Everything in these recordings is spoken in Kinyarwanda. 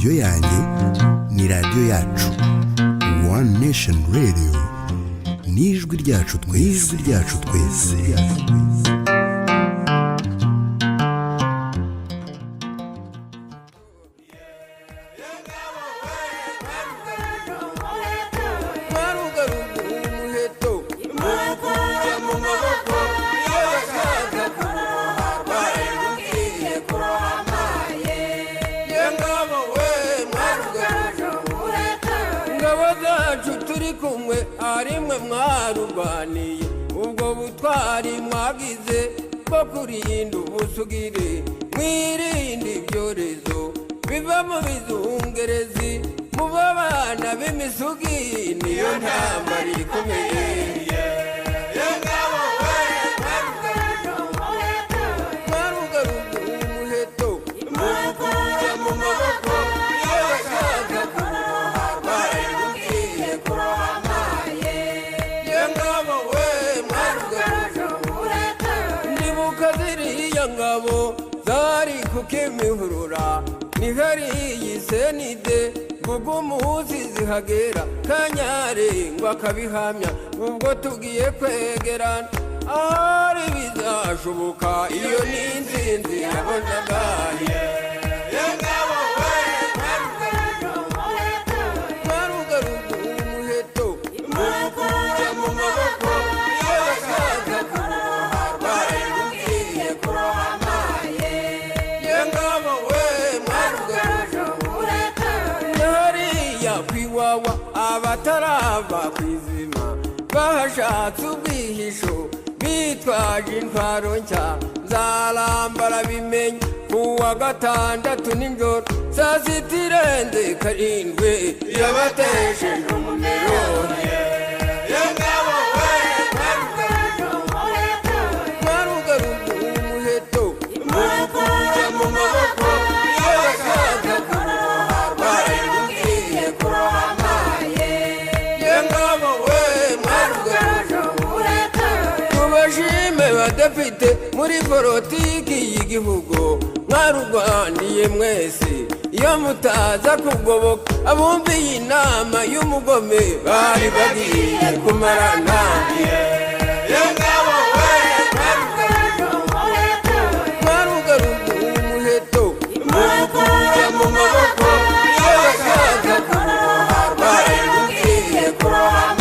radiyo yanjye ni radiyo yacu One Nation Radio ni ijwi ryacu twese. arimwe mwarubaniye ubwo butwari mwagize bwo kurinda ubusugire mwirinde ibyorezo biva mu bizungerezi mu babana b'imisugi niyo ntambara ikomeye kukimihurura nihari yisenide bugumuzi zihagera kanyare ngo akabihamya ubwo tugiye kwegerana ari bizashoboka iyo n'inzinzi yabonagaye yengabo we marugarugu umuheto mukuja mu maboko y'abashaka kuroha barugiye kuroha kwiwawa abatarava kwizima bahashatse ubwihisho bitwaje intwaro nshya nzarambara bimenya kuwa gatandatu nijoro saa sita irenze karindwi yabatesheje umumero marugarugu umuheto mukuja mu maboko y'abashaka kuroha barugiye kuroha badafite muri politiki y'igihugu mwarugwandiye mwese iyo mutaza kugoboka abumviye inama y'umugome bari bagiye kumarana mwarugarugu umuheto mukuja mu maboko y'abashaka kuroha barugiye kuroha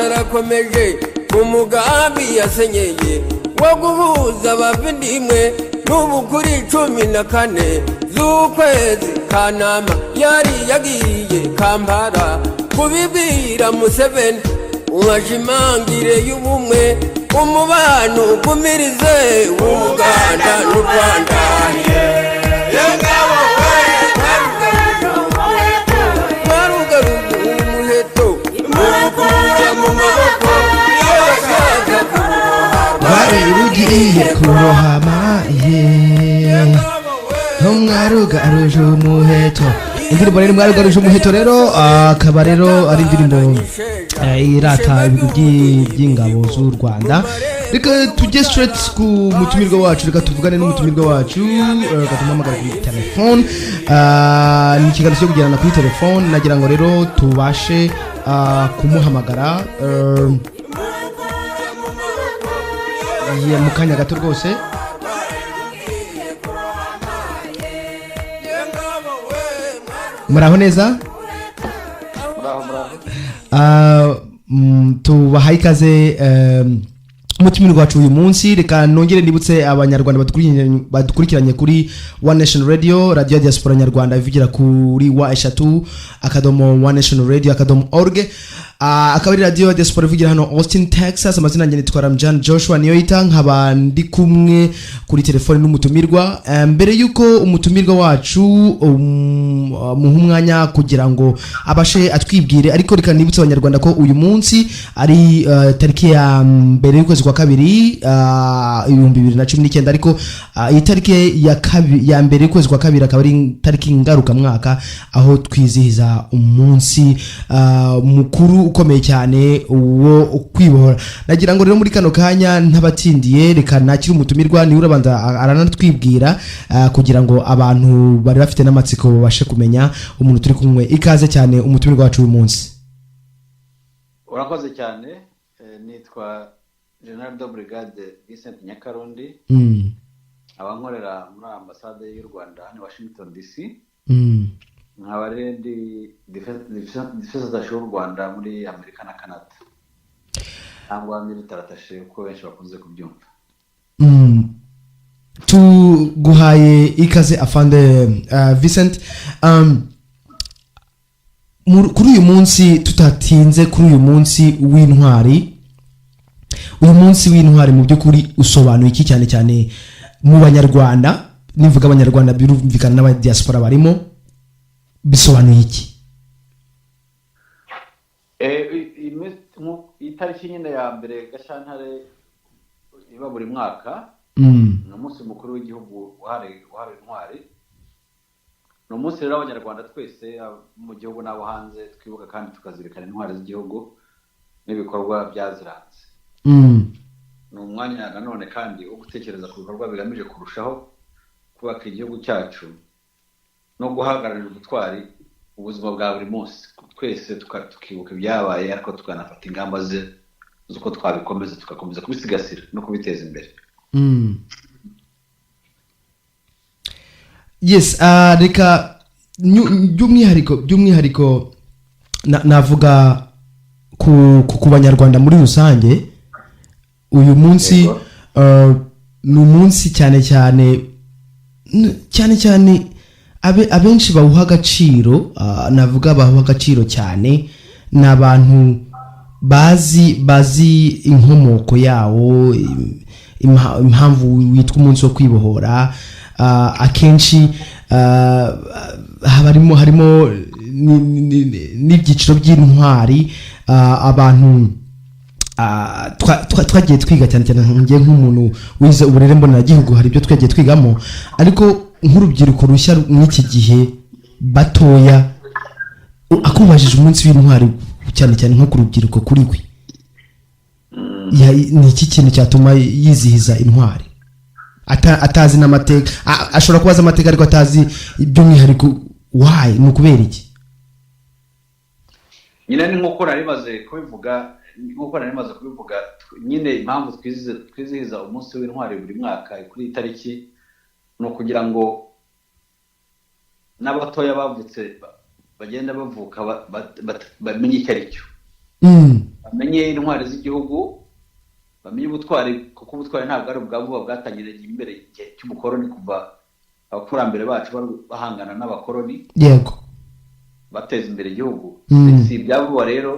arakomeje umugambi yasenyeye wo guhuza abavindimwe n'ubu kuri 14 z'ukwezi Kanama yari yagiye Kampala kubibwira Museveni umajimangire y'ubumwe umubano kumirize w'Uganda n'u Rwanda ugiye kurohama ntumwarugaruje umuheto indirimbo rero mwarugaruje umuheto rero akaba rero ari indirimbo irata ibigwi by'ingabo z'u Rwanda. Reka tujye straight ku mutumirwa wacu, reka tuvugane n'umutumirwa wacu, reka tumuhamagare kuri telefone. Ni ikiganiro cyo kugirana kuri telefone, nagira ngo rero tubashe kumuhamagara mu kanya gato rwose. Muraho neza? Tubahaye ikaze umutumirwa wacu uyu munsi. Reka nongere nibutse abanyarwanda badukurikiranye kuri One Nation Radio, radio diaspora nyarwanda ivugira kuri wa1nation.org. Akabari radio diaspora ivugira hano Austin, Texas. Amazina yanjye nitwa Ramjan Joshua Niyoita, nkaba ndi kumwe kuri telefone n'umutumirwa. Mbere yuko umutumirwa wacu muha umwanya kugira ngo abashe atwibwire, ariko reka nibutse abanyarwanda ko uyu munsi ari tariki ya mbere y'ukwezi kwa kabiri 2019, ariko iyi tariki ya mbere y'ukwezi kwa kabiri akaba ari tariki ngaruka mwaka, aho twizihiza umunsi mukuru ukomeye cyane uwo kwibohora. Nagira ngo rero muri kano kanya ntabatindiye reka nakiri umutumirwa ni urabanza aranatwibwira kugira ngo abantu bari bafite n'amatsiko babashe kumenya umuntu turi kumwe. Ikaze cyane umutumirwa wacu uyu munsi. Urakoze cyane, nitwa General de Brigade Vincent Nyakarundi. Abankorera muri ambasade y'u Rwanda hano Washington DC. Nkaba ndi defense attaché y'u Rwanda muri Amerika na Canada. Cyangwa military attaché uko benshi bakunze kubyumva. Tuguhaye ikaze afande Vincent. Kuri uyu munsi tutatinze kuri uyu munsi w'intwari. Uyu munsi w'intwari mu by'ukuri usobanuye iki cyane cyane mu banyarwanda? Nivuga abanyarwanda birumvikana n'aba diaspora barimo, bisobanuye iki? Itariki nyine ya mbere Gashyantare iba buri mwaka ni umunsi mukuru w'igihugu wahariwe intwari. Ni umunsi rero abanyarwanda twese mu gihugu n'abo hanze twibuka kandi tukazirikana intwari z'igihugu n'ibikorwa byaziranze. Ni umwanya nanone kandi wo gutekereza ku bikorwa bigamije kurushaho kubaka igihugu cyacu no guhagararira ubutwari ubuzima bwa buri munsi. Twese tukibuka ibyabaye ariko tukanafata ingamba z'uko twabikomeza tugakomeza kubisigasira no kubiteza imbere. Yes, reka by'umwihariko navuga ku banyarwanda muri rusange. Uyu munsi ni umunsi cyane abenshi bawuha agaciro. Navuga bahuha agaciro cyane n'abantu bazi inkomoko yawo, impamvu witwa umunsi wo kwibohora. Akenshi harimo n'ibyiciro by'intwari. Abantu twagiye twiga cyane ngiye nk'umuntu wize uburere mboneragihugu, hari ibyo twagiye twigamo, ariko nk'urubyiruko rushya mw'iki gihe batoya akubajije umunsi w'intwari cyane nko ku rubyiruko kuri we, ni iki kintu cyatuma yizihiza intwari? Atazi n'amateka, ashobora kubaza amateka ariko atazi by'umwihariko why, ni ukubera iki? Nyine ni nk'uko nari maze kubivuga nyine impamvu twizihiza umunsi w'intwari buri mwaka kuri itariki ni ukugira ngo n'abatoya bavutse bagenda bavuka bamenye icyo ari cyo, bamenye intwari z'igihugu, bamenye ubutwari, kuko ubutwari ntabwo ari ubwabo bwatangiriye imbere igihe cy'ubukoroni, kuva abakurambere bacu bahangana n'abakoroni, yego, bateza imbere igihugu. Si ibyabo rero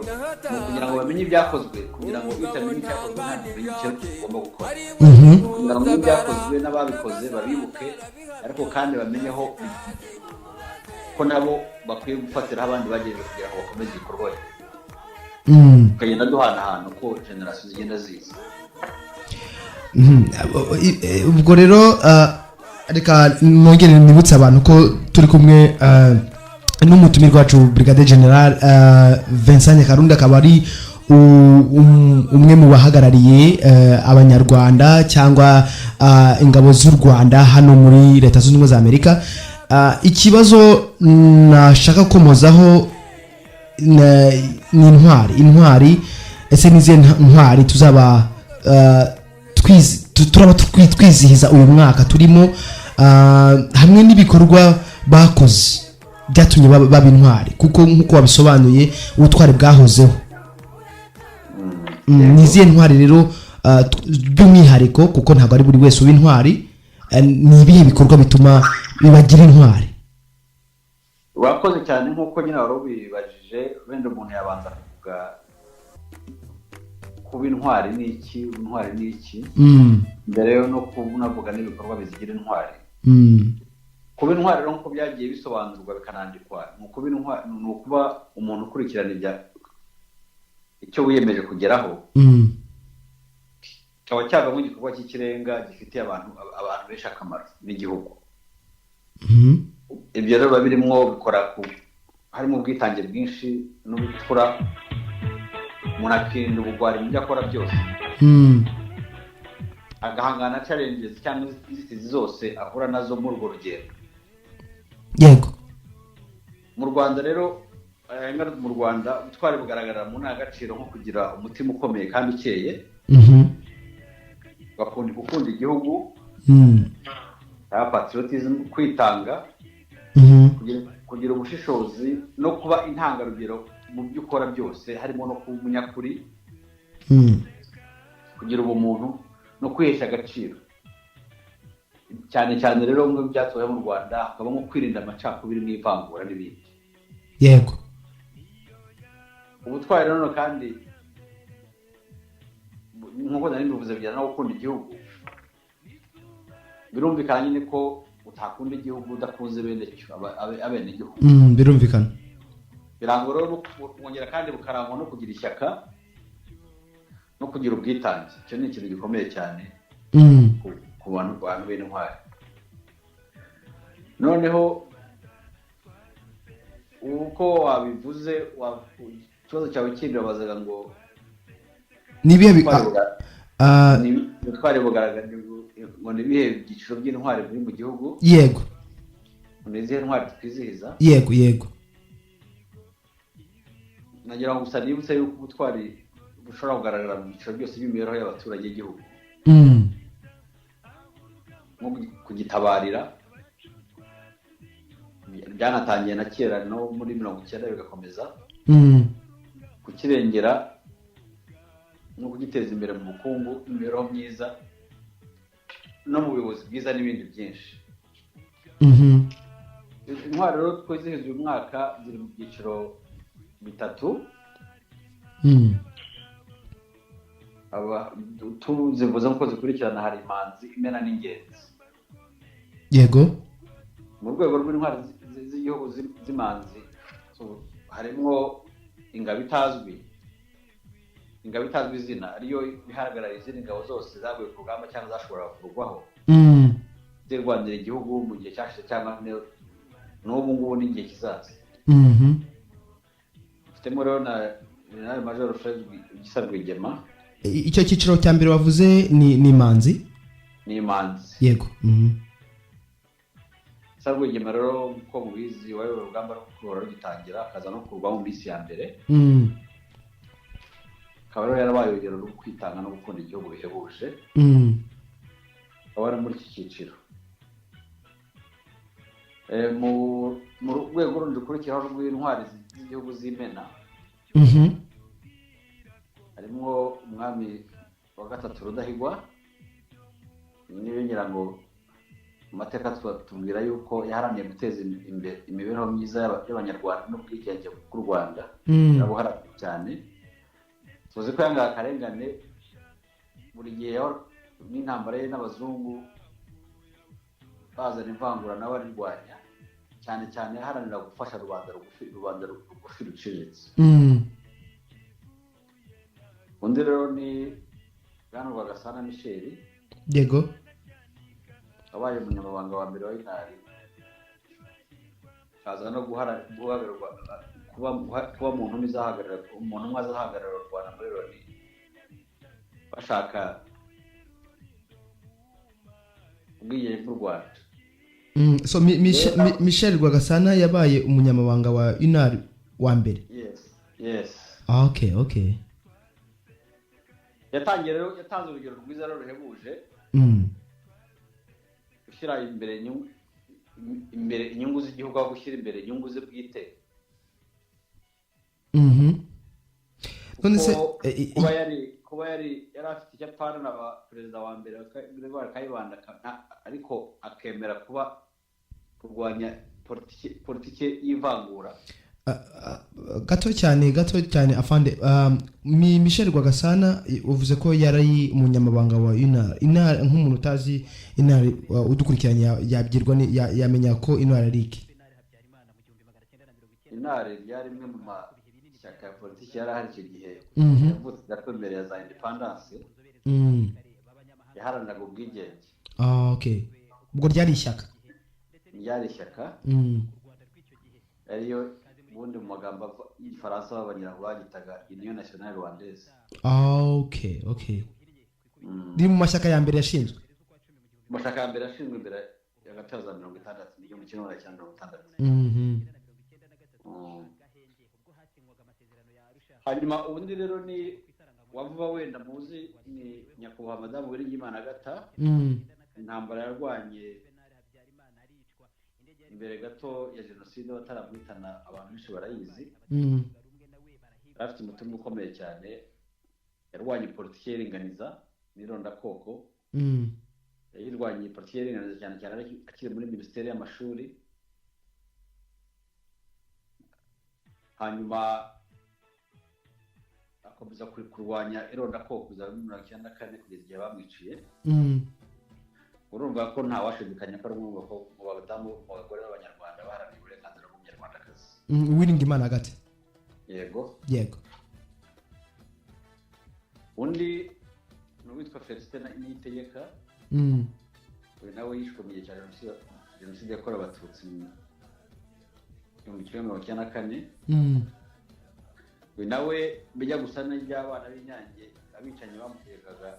kugira ngo bamenye ibyakozwe, kugira ngo bitamenye icyakozwe ntabwo bamenye icyo tugomba gukora, kugira ngo ibyakozwe n'ababikoze babibuke, ariko kandi bamenyeho ko nabo bakwiye gufatira abandi bagiye kugira ngo bakomeze igikorwa. Tukagenda duhanahana uko generasiyo zigenda ziza. Ubwo rero reka nongere nibutse abantu ko turi kumwe n'umutumirwa wacu Brigade General Vincent Nyakarundi, akaba ari umwe mu bahagarariye abanyarwanda cyangwa ingabo z'u Rwanda hano muri Leta Zunze Ubumwe za Amerika. Ikibazo nashaka komozaho ni intwari. Ese nize ntwari tuzaba twizihiza uyu mwaka turimo, hamwe n'ibikorwa bakoze byatumye baba intwari, kuko nk'uko wabisobanuye ubutwari bwahozeho. Niziye ntwari rero by'umwihariko, kuko ntabwo ari buri wese uba intwari, ni ibihe bikorwa bituma bibagira intwari? Urakoze cyane, nk'uko nyine wari ubibajije, wenda umuntu yabanza kuvuga kuba intwari ni iki, mbere yo no kuvuga n'ibikorwa bizigira intwari. Kuba intwari rero nk'uko byagiye bisobanurwa bikanandikwa, ni ukuba umuntu ukurikirana icyo wiyemeje kugeraho, kikaba cyavamo igikorwa cy'ikirenga gifitiye abantu benshi akamaro n'igihugu. Ibyo rero biba birimo bikora harimo ubwitange bwinshi n'ubupfura umuntu akirinda ubugwari mu byo akora byose, agahangana challenges cyangwa inzitizi zose ahura nazo muri urwo rugendo. yego. Mu Rwanda rero mu Rwanda ubutwari bugaragara mu ntagaciro nko kugira umutima ukomeye kandi ukeye, gukunda igihugu, patriotism, kwitanga, kugira ubushishozi no kuba intangarugero mu byo ukora byose, harimo no kuba umunyakuri, kugira ubumuntu no kwihesha agaciro. Cyane cyane rero mu byatoye mu Rwanda hakabamo kwirinda amacakubiri n'ivangura n'ibindi. Yego. Ubutwari rero kandi nk'uko nari mbivuze bijyana no gukunda igihugu, birumvikana nyine ko utakunda igihugu udakunze bene cyo abene igihugu. Birumvikana. Birangwa rero kongera kandi bukarangwa no kugira ishyaka no kugira ubwitange. Icyo ni ikintu gikomeye cyane ku bantu bene intwari. Noneho uko wabivuze, ikibazo cyawe kindi wabazaga ngo nibihe ubutwari bugaragara ngo nibihe byiciro by'intwari biri mu gihugu. Yego. Nizihe ntwari twizihiza? Yego, yego. Nagira ngo gusa nibutse yuko ubutwari bushobora kugaragara mu byiciro byose by'imibereho y'abaturage b'igihugu, nko kugitabarira byanatangiye na kera no muri 90 bigakomeza, kukirengera no kugiteza imbere mu bukungu, imibereho myiza no mu buyobozi bwiza n'ibindi byinshi. Intwari rero twizihiza uyu mwaka ziri mu byiciro bitatu. Tuzivuze nk'uko zikurikirana, hari imanzi, imena n'ingenzi. Yego. Mu rwego rw'intwari z'igihugu z'imanzi harimo ingabo itazwi izina, ariyo ihagarariye izindi ngabo zose zaguye ku rugamba cyangwa zashobora kurugwaho, zirwanira igihugu mu gihe cyashize cyangwa n'ubu ngubu n'igihe kizaza. Dufitemo rero na General Major Fred Gisa Rwigema. Icyo cyiciro cya mbere wavuze ni imanzi? Ni imanzi. Yego. Rwigema rero uko mubizi wayoboye urugamba rwo kurora rugitangira, akaza no kurwa mu minsi ya mbere. Akaba rero yarabaye urugero rwo kwitanga no gukunda igihugu bihebuje. Akaba ari muri iki cyiciro. Mu rwego rundi rukurikiraho rw'intwari z'igihugu z'imena, harimo umwami wa gatatu Rudahigwa. Niwe ngira ngo amateka tubwira yuko yaharaniye guteza imbere imibereho myiza y'abanyarwanda n'ubwigenge bw'u Rwanda, arabuharanira cyane. Tuzi ko yanga akarengane buri gihe n'intambara ye n'abazungu bazana imvangura n'abarirwanya, cyane cyane yaharanira gufasha rubanda rugufi ruciriritse. Undi rero ni Bwana Rwagasana Michel. Yego. Abaye umunyamabanga wa mbere wa intari, kaza no guhagararwa kuba umuntu umwe azahagarara u Rwanda muri Loni, bashaka ubwigenge bw'u Rwanda. So Michel Rwagasana yabaye umunyamabanga wa intari wa mbere? Yes. Okay. Yatanze urugero rwiza rero ruhebuje, gushyira imbere inyungu z'igihugu aho gushyira imbere inyungu ze bwite. Kuba yari afite icyo apfana na perezida wa mbere Kayibanda, ariko akemera kuba kurwanya politiki y'ivangura. Gato cyane afande. Michel Rwagasana uvuze ko yari umunyamabanga wa intara. Nk'umuntu utazi intara udukurikiranye yabyirwa yamenya ko intara ari iki? Intara yari imwe mu mashyaka ya politiki yari ahari icyo gihe, yavutse gato mbere ya za independence, yaharaniraga ubwigenge. Okay. Ubwo ryari ishyaka? Ryari ishyaka ariyo ubundi mu magambo y'igifaransa babanyira bagitaga Union Nationale Rwandaise. Okay. Ndi mu mashyaka ya mbere yashinzwe. Mashyaka ya mbere yashinzwe imbere ya gataza 60 n'igyo mu kintu cya 60. Hanyuma ubundi rero ni wavuba wenda muzi ni nyakubahwa madamu Uwiringiyimana Agata. Intambara yarwanye imbere gato ya jenoside bataramwitana abantu benshi barayizi. Afite umutima ukomeye cyane, yarwanye politiki y'ringaniza n'irondakoko. Yirwanye politiki y'ringaniza cyane cyane akiri muri minisiteri y'amashuri. Hanyuma akomeza kurwanya irondakoko za 1994 kugeza igihe bamwiciye. Urumva ko nta washidikanya ko ari umwe mu badamu mu bagore b'abanyarwanda baharaniye uburenganzira bw'umunyarwandakazi. Uwiringiyimana Agata. Yego. Undi n'uwitwa Felicite Niyitegeka. We nawe yishwe mu gihe cya jenoside yakorewe abatutsi mu 1994. We nawe bijya gusa n'iby'abana b'Inyange abicanyi bamutegaga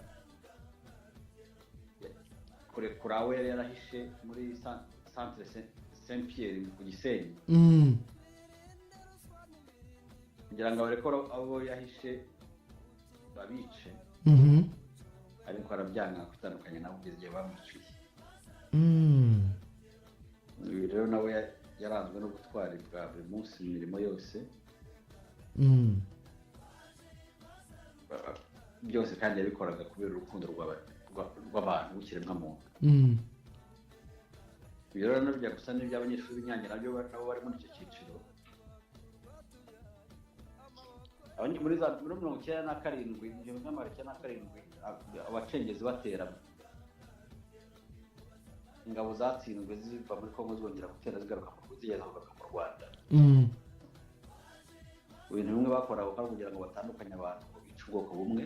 kurekura we yari yarahishe muri centre Saint Pierre ku Gisenyi. Kugira ngo barekore abo yahishe babice. Ariko arabyanga kutandukanya nabo kugeza igihe bamwiciye. Rero nawe yaranzwe no gutwara bwa buri munsi imirimo yose. Byose kandi yabikoraga kubera urukundo rw'abantu b'ikiremwamuntu. Rero nabyo gusa n'iby'abanyeshuri b'Inyange nabyo nabo bari muri icyo cyiciro. Muri za 1997 abacengezi batera ingabo zatsinzwe ziva muri Kongo zongera gutera zigaruka mu Rwanda. Ibintu bimwe bakoraga kugira ngo batandukanye abantu bica ubwoko bumwe.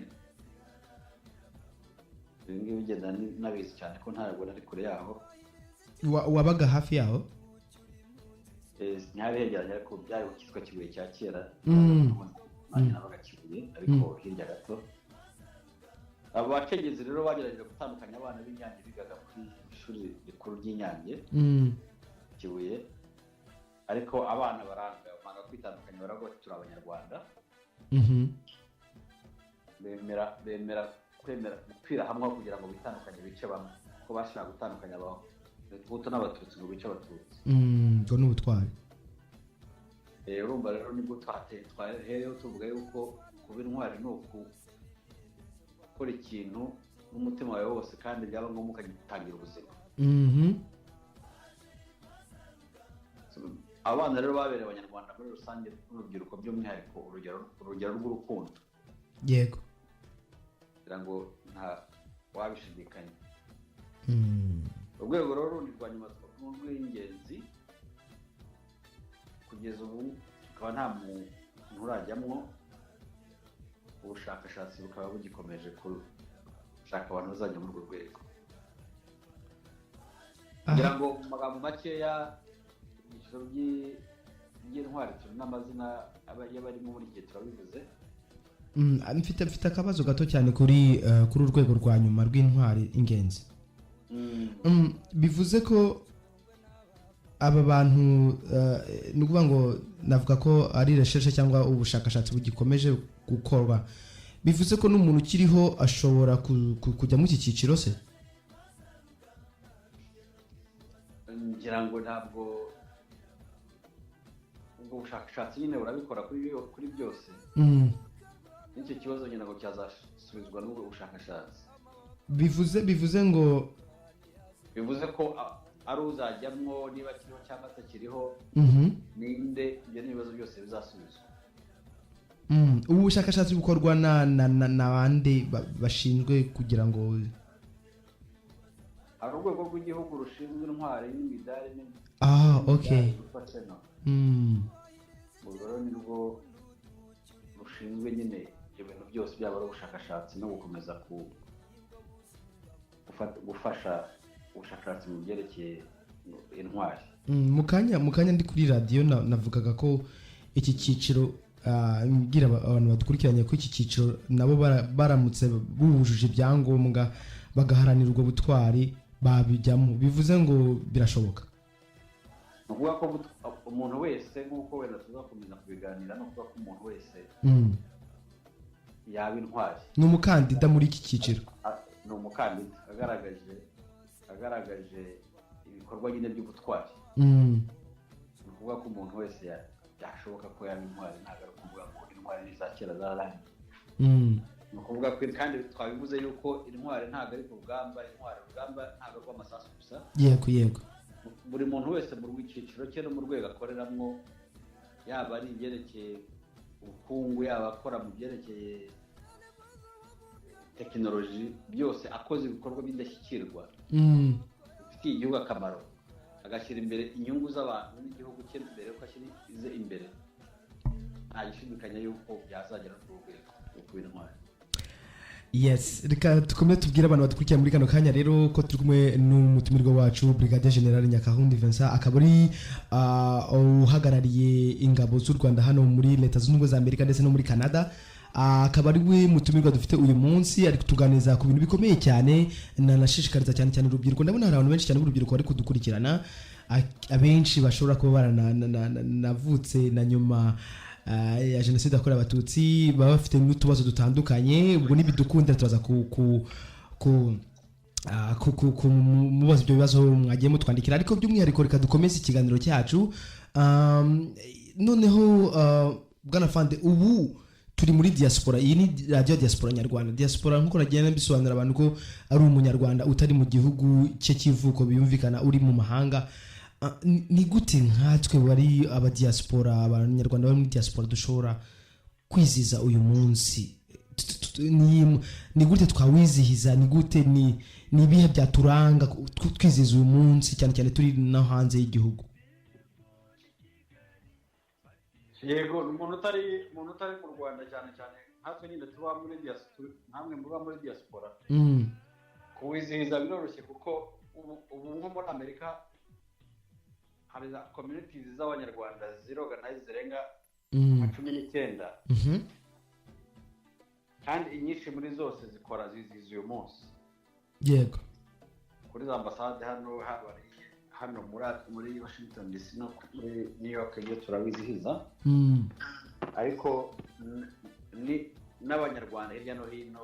Ibingi bigenda nabizi cyane ko ntabwo nari kure yaho. Wabaga hafi yaho? Ntihari hegeranye ariko byari ukitwa Kibuye cya kera. Nanjye nabaga Kibuye ariko hirya gato. Abo bacengezi rero bagerageje gutandukanya abana b'Inyange bigaga kuri ishuri rikuru ry'Inyange. Kibuye. Ariko abana baranga kwitandukanya baravuga turi abanyarwanda. Bemera kwira hamwe kugira ngo bitandukanye bice bamwe ko bashaka gutandukanya abahutu n'abatutsi ngo bice abatutsi. Ngo n'ubutwari. Urumva rero nibwo twahereyeho tuvuga yuko kuba intwari ni ukukora ikintu n'umutima wawe wose kandi byaba ngombwa ukagitangira ubuzima. Abana rero babereye abanyarwanda muri rusange n'urubyiruko by'umwihariko urugero rw'urukundo. Yego. Kugira ngo nta wabishidikanya. Urwego rero rundi rwa nyuma rw'ingenzi kugeza ubu tukaba nta muntu urajyamwo. Ubushakashatsi bukaba bugikomeje gushaka abantu bazajya muri urwo rwego. Kugira ngo mu magambo makeya ibyiciro by'intwari turi n'amazina y'abarimo muri igihe turabivuze. Mfite akabazo gato cyane kuri urwego rwa nyuma rw'intwari ingenzi. Bivuze ko aba bantu ni ukuvuga ngo navuga ko ari recherche cyangwa ubushakashatsi bugikomeje gukorwa. Bivuze ko n'umuntu ukiriho ashobora kujya mu iki cyiciro se? Ngira ngo ntabwo ubwo bushakashatsi nyine burabikora kuri byose. Nicyo kibazo nyine ngo cyazasubizwa n'ubwo bushakashatsi. Bivuze ko ari uzajyamwo niba kiriho cyangwa atakiriho. Ninde ibyo n'ibibazo byose bizasubizwa. Ubu bushakashatsi bukorwa na bande bashinzwe kugira ngo hari urwego rw'igihugu rushinzwe intwari n'imidari okay. Urwo rero ni rwo rushinzwe nyine ibintu byose byaba ari ubushakashatsi no gukomeza gufasha ubushakashatsi mu byerekeye intwari. Mu kanya ndi kuri radio navugaga ko iki cyiciro ngira abantu badukurikiranye ko iki cyiciro nabo baramutse bujuje ibyangombwa bagaharanira ubwo butwari babijyamo bivuze ngo birashoboka nukuvuga ko umuntu wese nk'uko wenda tuzakomeza kubiganira no kuvuga ko umuntu wese yaba intwari ni umukandida muri iki cyiciro ni umukandida agaragaje ibikorwa nyine by'ubutwari ni ukuvuga ko umuntu wese byashoboka ko yaba intwari ntabwo ari ukuvuga ngo intwari ni za kera zararangiye ni ukuvuga ko kandi twabivuze yuko intwari ntabwo ari ku rugamba urugamba ntabwo ari rw'amasasu gusa yego buri muntu wese mu rw'icyiciro cye no mu rwego akoreramo yaba ari ibyerekeye ubukungu yaba akora mu byerekeye tekinoloji byose akoze ibikorwa b'indashyikirwa bifitiye igihugu akamaro agashyira imbere inyungu z'abantu n'igihugu cye mbere yuko ashyize imbere nta gishidikanya yuko yazagera ku rwego rwo kuba intwari. Yes, reka tukomeze tubwire abantu badukurikira muri kano kanya rero ko turi kumwe n'umutumirwa wacu Brigadier General Nyakarundi Vincent akaba ari uhagarariye ingabo z'u Rwanda hano muri Leta Zunze Ubumwe za Amerika ndetse no muri Canada. Akaba ari we mutumirwa dufite uyu munsi ari kutuganiriza ku bintu bikomeye cyane nanashishikariza cyane cyane urubyiruko. Ndabona hari abantu benshi cyane b'urubyiruko bari kudukurikirana, abenshi bashobora kuba baranavutse na nyuma ya jenoside yakorewe abatutsi, baba bafite n'utubazo dutandukanye. Ubwo nibidukunda turaza mubaza ibyo bibazo mwagiye mutwandikira, ariko by'umwihariko reka dukomeze ikiganiro cyacu. Noneho bwana Fande, ubu turi muri diaspora. Iyi ni radio diaspora nyarwanda. Diaspora nkuko nagenda bisobanura abantu ko ari umunyarwanda utari mu gihugu cye kivuko, biyumvikana uri mu mahanga. Ni gute nkatwe bari aba diaspora, abanyarwanda bari muri diaspora dushobora kwiziza uyu munsi? Ni gute twawizihiza? Ni gute ni ibihe byaturanga twiziza uyu munsi cyane cyane turi no hanze y'igihugu? Yego, umuntu utari mu Rwanda cyane hatwe nyine tuba muri diaspora, namwe muba muri diaspora. Kuwizihiza biroroshye kuko ubu nko muri Amerika hari za communities z'abanyarwanda ziroganize zirenga 19, kandi inyinshi muri zose zikora zizihiza uyu munsi. Yego, kuri za ambasade hano muri Washington DC no muri New York iyo turabizihiza. Ariko ni n'abanyarwanda hirya no hino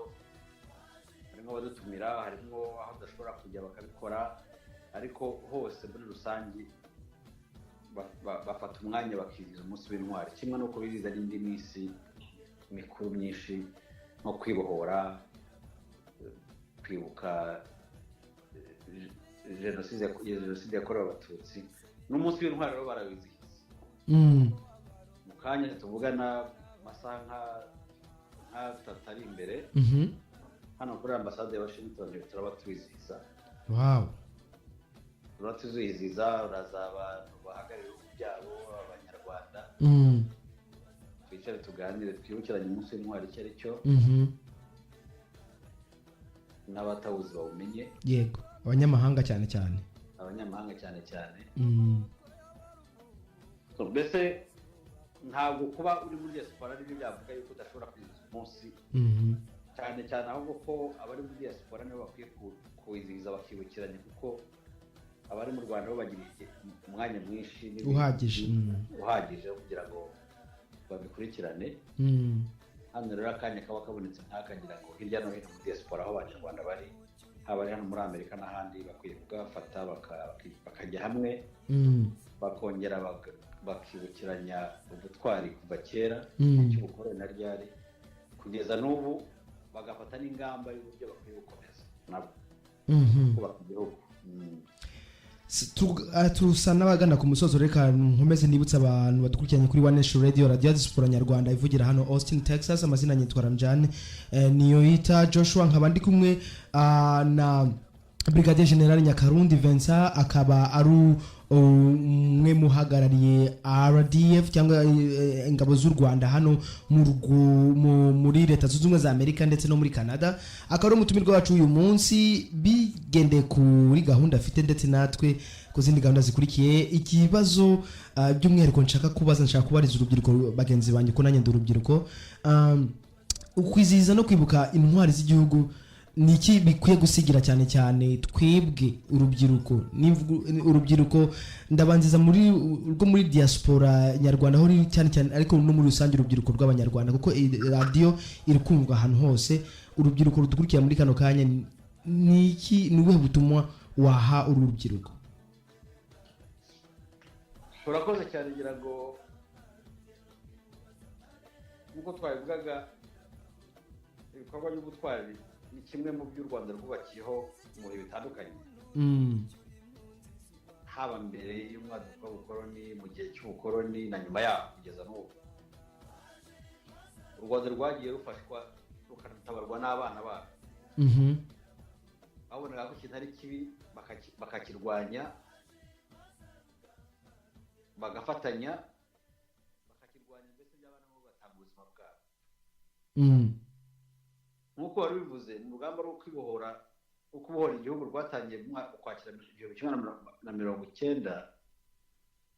harimo badutumira, harimo aho udashobora kujya bakabikora, ariko hose muri rusange bafata umwanya bakizihiza umunsi w'intwari, kimwe no kubizihiza n'indi minsi mikuru myinshi nko kwibohora, kwibuka jenoside yakorewe abatutsi. N'umunsi w'intwari rero barawizihiza. Mu kanya tuvugana amasaha nk'atatu ari imbere, hano kuri ambasade ya Washington turaba twizihiza. Wow, turaba tuzihiza, uraza abantu bahagarariye ibihugu byabo, abanyarwanda, twicare tuganire, twibukiranye umunsi w'intwari icyo ari cyo, n'abatawuzi bawumenye. Yego, abanyamahanga cyane mbese ntabwo kuba uri muri diaspora ari byo byavuga yuko udashobora kwizihiza umunsi, cyane ahubwo ko abari muri diaspora nibo bakwiye kuwizihiza bakibukiranye, kuko abari mu Rwanda bo bagira umwanya mwinshi uhagije kugira ngo babikurikirane. Hano rero akanya kaba kabonetse nk'akagira ngo hirya no hino muri diaspora aho abanyarwanda bari, haba ari hano muri Amerika n'ahandi, bakwiye kugafata bakajya hamwe, bakongera bakibukiranya ubutwari kuva kera cy'ubukoroni na ryari kugeza n'ubu, bagafata n'ingamba y'uburyo bakwiye gukomeza nabo kubaka igihugu. Turusa n'abagana ku musozo, reka nkomeze nibutsa abantu badukurikiranye kuri One Nation Radio, radio diaspora nyarwanda ivugira hano Austin, Texas. Amazina nyitwa Ramjan niyo yita Joshua, nkaba ndi kumwe na Brigadier General Nyakarundi Vincent akaba ari umwe muhagarariye RDF cyangwa ingabo z'u Rwanda hano muri leta zunze ubumwe za Amerika ndetse no muri Canada. Akaba ari umutumirwa wacu uyu munsi bigende kuri gahunda afite ndetse natwe ku zindi gahunda zikurikiye. Ikibazo by'umwihariko nshaka kubariza urubyiruko bagenzi banjye ko nanjye ndi urubyiruko, ukwizihiza no kwibuka intwari z'igihugu niki bikwiye gusigira cyane cyane twebwe urubyiruko ndabanziza muri diaspora nyarwanda aho cyane cyane, ariko no muri rusange urubyiruko rw'abanyarwanda, kuko radio iri kumva ahantu hose. Urubyiruko rudukurikira muri kano kanya niki nubuhe butumwa waha urubyiruko? Urakoze cyane, ngira ngo nkuko twabivugaga ibikorwa by'ubutwari ni kimwe mu by'u Rwanda rwubakiyeho mu bihe bitandukanye, haba mbere y'umwaduko w'ubukoroni, mu gihe cy'ubukoroni na nyuma yaho kugeza n'ubu. U Rwanda rwagiye rufashwa rukanatabarwa n'abana babo, babonaga ko ikintu ari kibi bakakirwanya, bagafatanya bakakirwanya, mbese by'abana bo batanga ubuzima bwabo. Nk'uko wari bivuze, mu rugamba rwo kubohora igihugu rwatangiye mu Ukwakira 1990,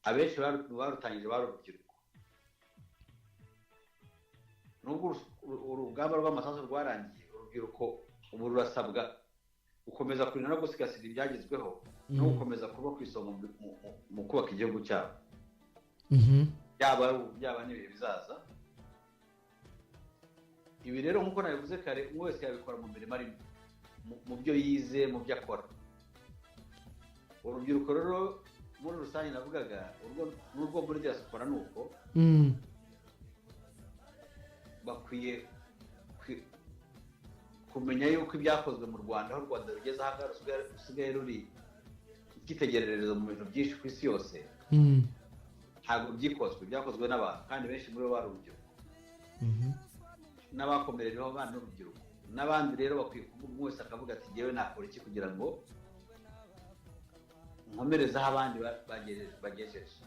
abenshi barutangije bari urubyiruko. Nubwo urugamba rw'amasasu rwarangiye, urubyiruko ubu rurasabwa gukomeza kurinda no gusigasira ibyagezweho no gukomeza kuba ku isonga mu kubaka igihugu cyabo, byaba n'ibihe bizaza. Ibi rero nk'uko nabivuze kare, umwe wese yabikora mu mirimo arimo, mu byo yize, mu byo akora. Urubyiruko rero muri rusange navugaga, urwo muri diaspora nuko bakwiye kumenya yuko ibyakozwe mu Rwanda, aho u Rwanda rugeze aha rusigaye ruri icyitegererezo mu bintu byinshi ku isi yose, ntabwo byakozwe n'abantu, kandi benshi muri bo bari urubyiruko n'abakomerejeho abana n'urubyiruko. N'abandi rero bakwiye kuvuga, umwe wese akavuga ati ngewe nakora iki kugira ngo nkomereze aho abandi bagejeje,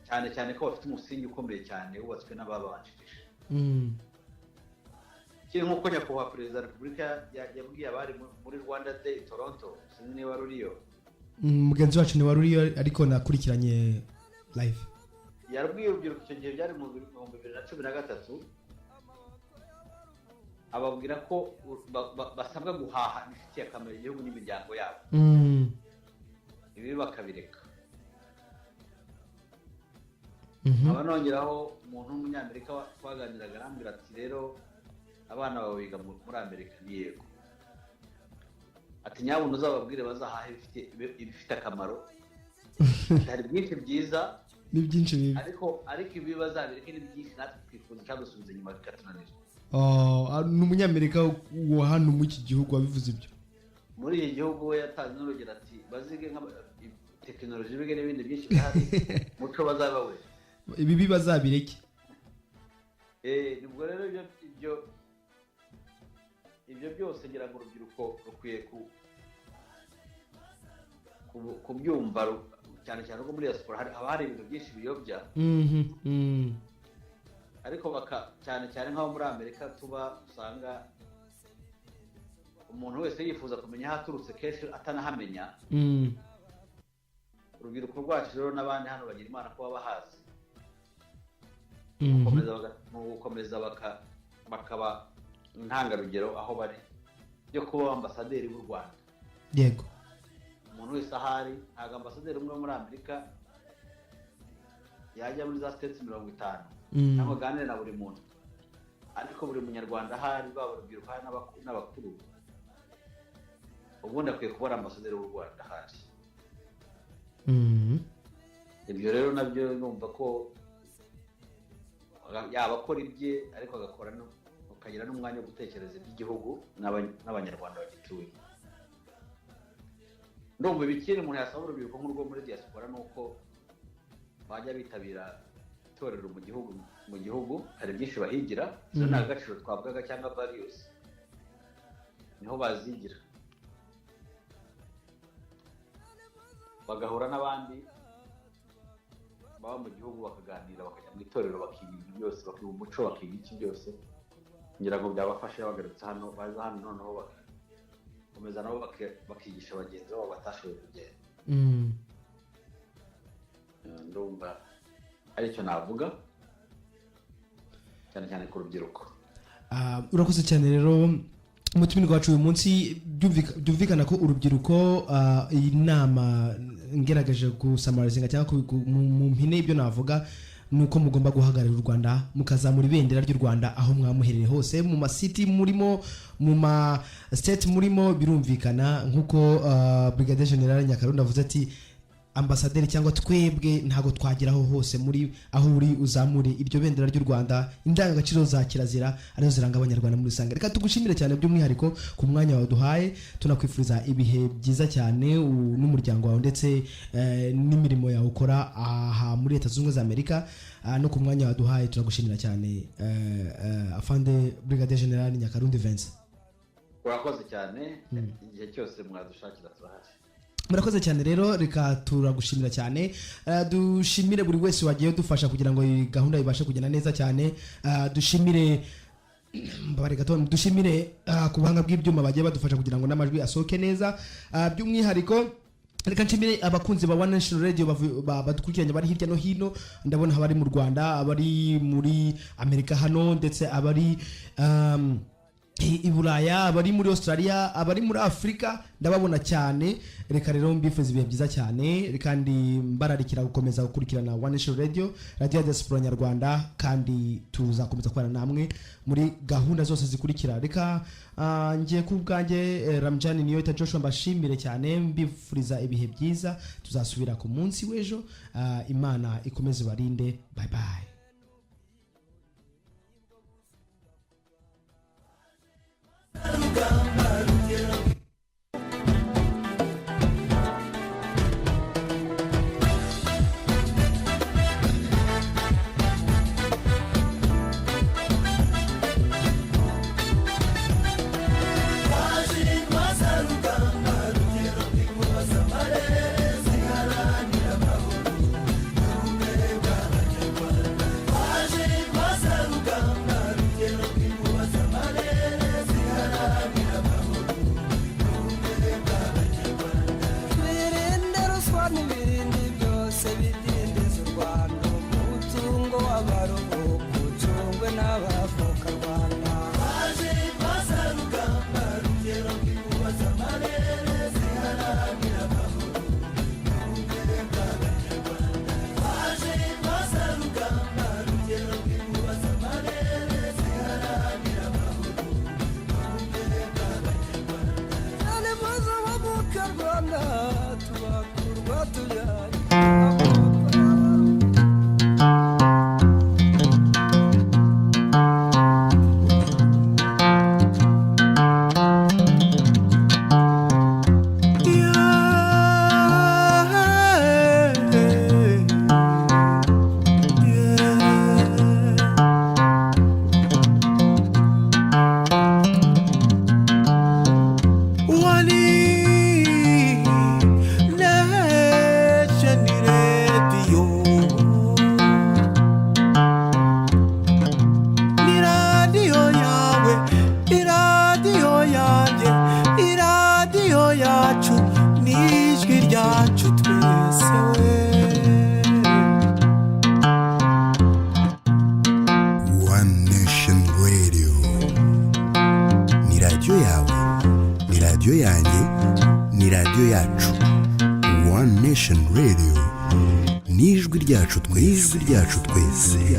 cyane cyane ko bafite umusingi ukomeye cyane wubatswe n'ababanjirije. Kiri nk'uko nyakubahwa Perezida wa Repubulika yabwiye abari muri Rwanda Day i Toronto, sinzi niba ruriyo, mugenzi wacu ni waruriyo ariko nakurikiranye live. Yarabwiye urubyiruko icyo gihe byari mu 2013, ababwira ko basabwa guhaha ibifitiye akamaro igihugu n'imiryango yabo, ibi bakabireka. Aba nongeraho umuntu w'umunyamerika twaganiraga arambwira ati rero abana bawe biga muri Amerika, ni yego, ati nyabuntu uzababwire bazahaha ibifite akamaro, hari byinshi byiza ni byinshi bibi, ariko ibi bazabireke ni byinshi, natwe twifuza cyadusubiza inyuma bikatunanira. Ni umunyamerika wa hano mu iki gihugu wabivuze ibyo. Muri iki gihugu we yatanze n'urugero ati bazige tekinoloji, bige n'ibindi byinshi bihari, muco bazaba we ibibi bazabireke. Nibwo rero ibyo byose ngira ngo urubyiruko rukwiye kubyumva, cyane cyane ko muri diaspora haba hari ibintu byinshi biyobya, ariko cyane nk'aho muri Amerika usanga umuntu wese yifuza kumenya aho aturutse, kenshi atanahamenya. Urubyiruko rwacu rero n'abandi hano bagira imana kuba bahazi, gukomeza bakaba intangarugero aho bari yo kuba ambasaderi b'u Rwanda. Yego, umuntu wese ahari, ntabwo ambasaderi umwe muri Amerika yajya muri za states 50 cyangwa aganire na buri muntu, ariko buri munyarwanda ahari, baba urubyiruko n'abakuru, ubundi akwiye kuba ambasaderi w'u Rwanda ahari. Ibyo rero nabyo numva ko yaba akora ibye, ariko agakora ukagira n'umwanya wo gutekereza iby'igihugu n'abanyarwanda bagituye. Ndumva ibikiri umuntu yasaba urubyiruko nk'urwo muri diaspora nuko bajya bitabira itorero mu gihugu, hari byinshi bahigira, zo nta gaciro twavugaga cyangwa values. niho bazigira bagahura n'abandi baba mu gihugu bakaganira bakajya mu itorero bakiga ibintu byose bakiga umuco bakiga iki byose ngira ngo byabafashe bagarutse hano baza hano noneho bakomeza nabo bakigisha bagenzi babo batashoboye kugenda ndumva aricyo navuga cyane cyane ku rubyiruko. Urakoze cyane rero umutumirwa wacu uyu munsi byumvikana ko urubyiruko iyi nama ngeragaje gusamarizinga cyangwa mu mpine ibyo navuga nuko mugomba guhagararira u Rwanda mukazamura ibendera ry'u Rwanda aho mwamuhereye hose mu masiti murimo mu ma state murimo birumvikana nkuko Brigadier General Nyakarundi avuze ati ambasaderi cyangwa twebwe ntago twageraho hose muri aho uri uzamure iryo bendera ry'u Rwanda indangagaciro za kirazira arizo ziranga abanyarwanda muri rusange. Reka tugushimire cyane by'umwihariko ku mwanya wawe duhaye, tunakwifuriza ibihe byiza cyane n'umuryango wawe ndetse n'imirimo yawe ukora aha muri Leta Zunze Ubumwe za Amerika, no ku mwanya wawe duhaye turagushimira cyane afande Brigadier General Nyakarundi Vincent. Urakoze cyane, igihe cyose mwadushakira turahari. Murakoze cyane rero, reka turagushimira cyane, dushimire buri wese wagiye dufasha kugira ngo gahunda ibashe kugenda neza cyane, dushimire dushimire ku buhanga bw'ibyuma bagiye badufasha kugira ngo n'amajwi asohoke neza, by'umwihariko reka nshimire abakunzi ba One Nation Radio badukurikiranye bari hirya no hino, ndabona abari mu Rwanda, abari muri Amerika hano ndetse abari i Buraya, abari muri Australia, abari muri Afrika, ndababona cyane. Reka rero mbifuza ibihe byiza cyane kandi mbararikira gukomeza gukurikirana One Nation Radio, Radio Diaspora Nyarwanda, kandi tuzakomeza kubana namwe muri gahunda zose zikurikira. Reka ngiye ku bwanjye Ramjani niyo ita Joshua mbashimire cyane, mbifuriza ibihe byiza, tuzasubira ku munsi w'ejo. Imana ikomeze barinde, bye bye. ni radio yacu. One Nation Radio, ni ijwi ryacu twese.